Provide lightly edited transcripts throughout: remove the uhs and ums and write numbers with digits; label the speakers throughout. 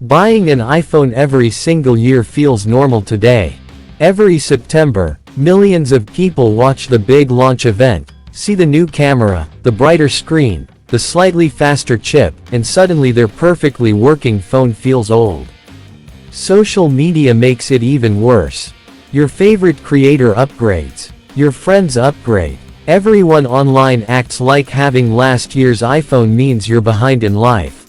Speaker 1: Buying an iPhone every single year feels normal today. Every September, millions of people watch the big launch event, see the new camera, the brighter screen, the slightly faster chip, and suddenly their perfectly working phone feels old. Social media makes it even worse. Your favorite creator upgrades. Your friends upgrade. Everyone online acts like having last year's iPhone means you're behind in life.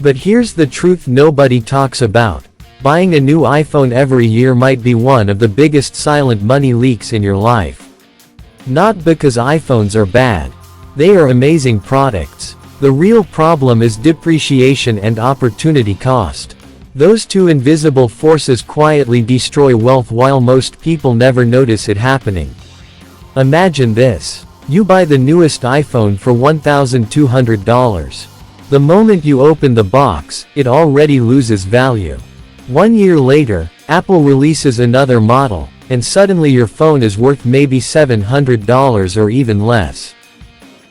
Speaker 1: But here's the truth nobody talks about. Buying a new iPhone every year might be one of the biggest silent money leaks in your life. Not because iPhones are bad. They are amazing products. The real problem is depreciation and opportunity cost. Those two invisible forces quietly destroy wealth while most people never notice it happening. Imagine this. You buy the newest iPhone for $1,200. The moment you open the box, it already loses value. 1 year later, Apple releases another model, and suddenly your phone is worth maybe $700 or even less.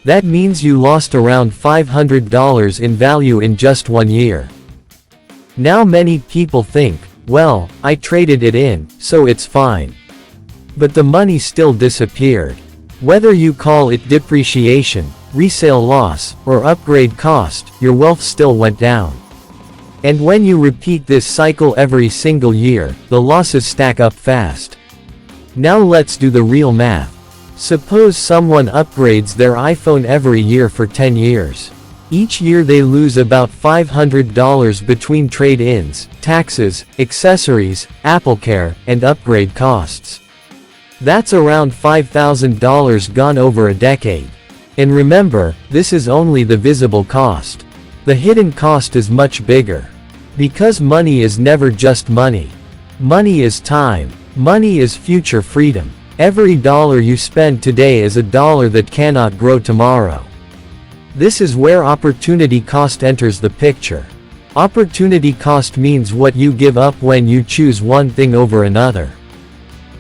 Speaker 1: That means you lost around $500 in value in just 1 year. Now many people think, well, I traded it in, so it's fine. But the money still disappeared. Whether you call it depreciation, resale loss, or upgrade cost, your wealth still went down. And when you repeat this cycle every single year, the losses stack up fast. Now let's do the real math. Suppose someone upgrades their iPhone every year for 10 years. Each year they lose about $500 between trade-ins, taxes, accessories, AppleCare, and upgrade costs. That's around $5,000 gone over a decade. And remember, this is only the visible cost. The hidden cost is much bigger. Because money is never just money. Money is time. Money is future freedom. Every dollar you spend today is a dollar that cannot grow tomorrow. This is where opportunity cost enters the picture. Opportunity cost means what you give up when you choose one thing over another.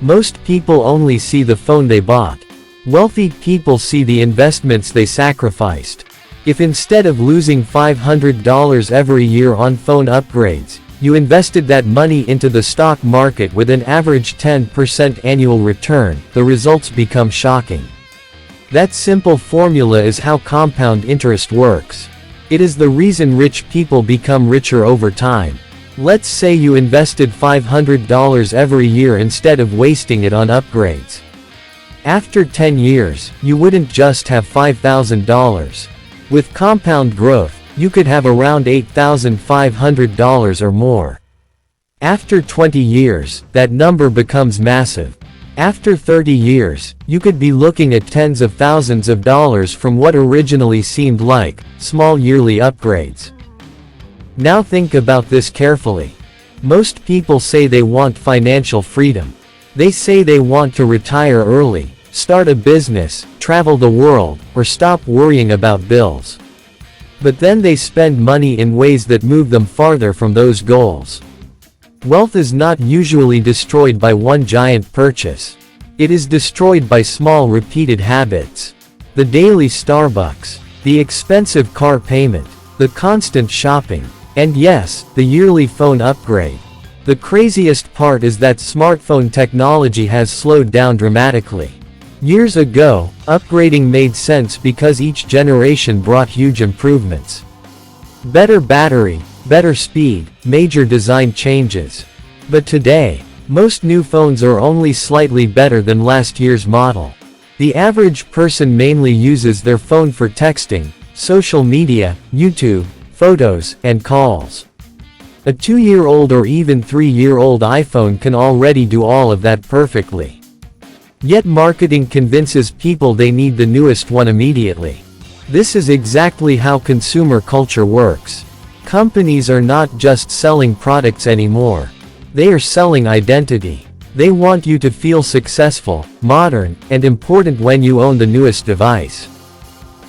Speaker 1: Most people only see the phone they bought. Wealthy people see the investments they sacrificed. If instead of losing $500 every year on phone upgrades, you invested that money into the stock market with an average 10% annual return, the results become shocking. That simple formula is how compound interest works. It is the reason rich people become richer over time. Let's say you invested $500 every year instead of wasting it on upgrades. After 10 years, you wouldn't just have $5,000. With compound growth, you could have around $8,500 or more. After 20 years, that number becomes massive. After 30 years, you could be looking at tens of thousands of dollars from what originally seemed like small yearly upgrades. Now think about this carefully. Most people say they want financial freedom. They say they want to retire early, start a business, travel the world, or stop worrying about bills. But then they spend money in ways that move them farther from those goals. Wealth is not usually destroyed by one giant purchase. It is destroyed by small repeated habits. The daily Starbucks, the expensive car payment, the constant shopping, and yes, the yearly phone upgrade. The craziest part is that smartphone technology has slowed down dramatically. Years ago, upgrading made sense because each generation brought huge improvements. Better battery, better speed, major design changes. But today, most new phones are only slightly better than last year's model. The average person mainly uses their phone for texting, social media, YouTube, photos, and calls. A 2-year-old or even 3-year-old iPhone can already do all of that perfectly. Yet marketing convinces people they need the newest one immediately. This is exactly how consumer culture works. Companies are not just selling products anymore. They are selling identity. They want you to feel successful, modern, and important when you own the newest device.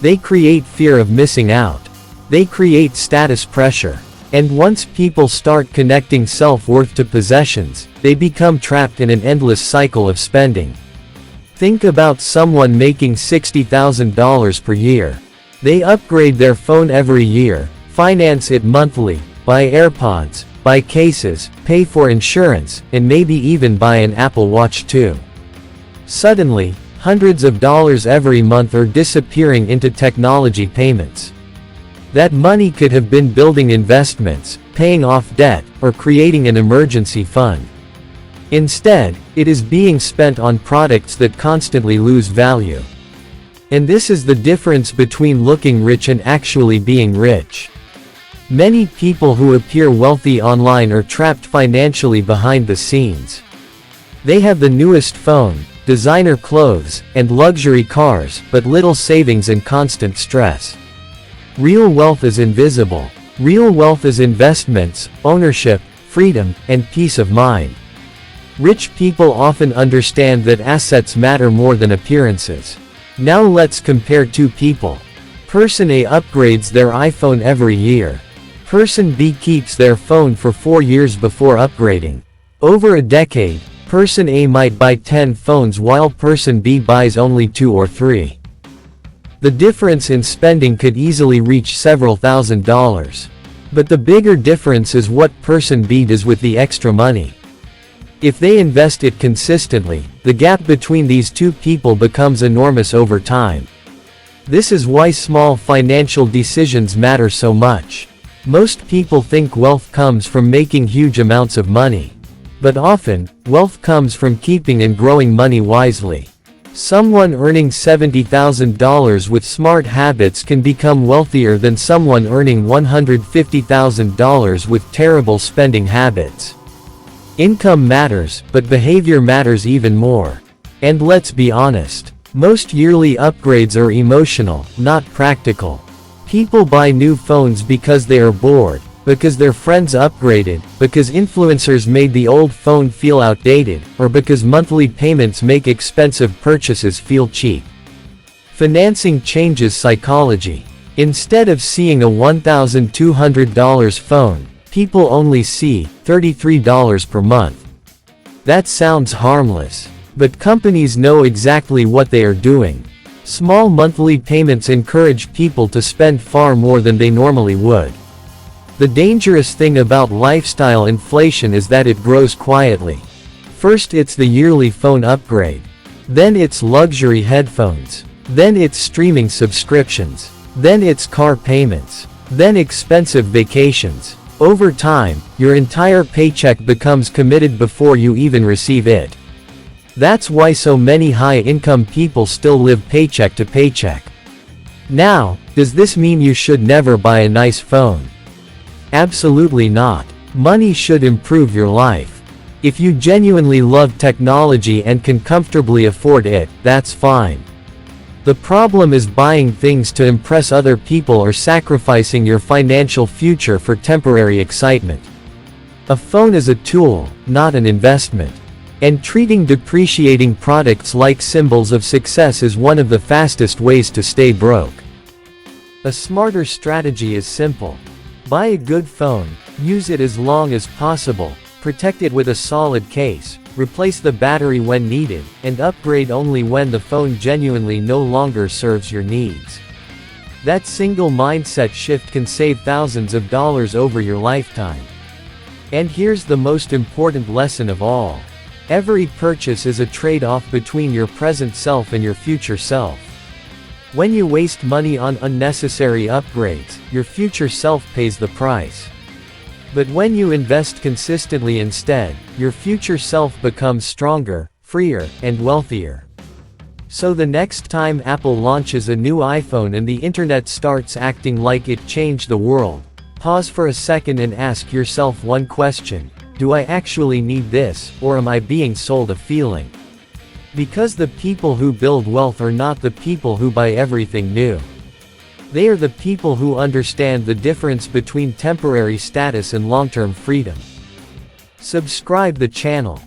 Speaker 1: They create fear of missing out. They create status pressure. And once people start connecting self-worth to possessions, they become trapped in an endless cycle of spending. Think about someone making $60,000 per year. They upgrade their phone every year, finance it monthly, buy AirPods, buy cases, pay for insurance, and maybe even buy an Apple Watch too. Suddenly, hundreds of dollars every month are disappearing into technology payments. That money could have been building investments, paying off debt, or creating an emergency fund. Instead, it is being spent on products that constantly lose value. And this is the difference between looking rich and actually being rich. Many people who appear wealthy online are trapped financially behind the scenes. They have the newest phone, designer clothes, and luxury cars, but little savings and constant stress. Real wealth is invisible. Real wealth is investments, ownership, freedom, and peace of mind. Rich people often understand that assets matter more than appearances. Now let's compare two people. Person A upgrades their iPhone every year. Person B keeps their phone for 4 years before upgrading. Over a decade, Person A might buy 10 phones while Person B buys only 2 or 3. The difference in spending could easily reach several $1,000s. But the bigger difference is what Person B does with the extra money. If they invest it consistently, the gap between these two people becomes enormous over time. This is why small financial decisions matter so much. Most people think wealth comes from making huge amounts of money. But often, wealth comes from keeping and growing money wisely. Someone earning $70,000 with smart habits can become wealthier than someone earning $150,000 with terrible spending habits. Income matters, but behavior matters even more. And let's be honest, most yearly upgrades are emotional, not practical. People buy new phones because they are bored, because their friends upgraded, because influencers made the old phone feel outdated, or because monthly payments make expensive purchases feel cheap. Financing changes psychology. Instead of seeing a $1,200 phone, people only see $33 per month. That sounds harmless. But companies know exactly what they are doing. Small monthly payments encourage people to spend far more than they normally would. The dangerous thing about lifestyle inflation is that it grows quietly. First it's the yearly phone upgrade. Then it's luxury headphones. Then it's streaming subscriptions. Then it's car payments. Then expensive vacations. Over time, your entire paycheck becomes committed before you even receive it. That's why so many high-income people still live paycheck to paycheck. Now, does this mean you should never buy a nice phone? Absolutely not. Money should improve your life. If you genuinely love technology and can comfortably afford it, that's fine. The problem is buying things to impress other people or sacrificing your financial future for temporary excitement. A phone is a tool, not an investment. And treating depreciating products like symbols of success is one of the fastest ways to stay broke. A smarter strategy is simple. Buy a good phone, use it as long as possible, protect it with a solid case, replace the battery when needed, and upgrade only when the phone genuinely no longer serves your needs. That single mindset shift can save thousands of dollars over your lifetime. And here's the most important lesson of all. Every purchase is a trade-off between your present self and your future self. When you waste money on unnecessary upgrades, your future self pays the price. But when you invest consistently instead, your future self becomes stronger, freer, and wealthier. So the next time Apple launches a new iPhone and the internet starts acting like it changed the world, pause for a second and ask yourself one question. Do I actually need this, or am I being sold a feeling? Because the people who build wealth are not the people who buy everything new. They are the people who understand the difference between temporary status and long-term freedom. Subscribe the channel.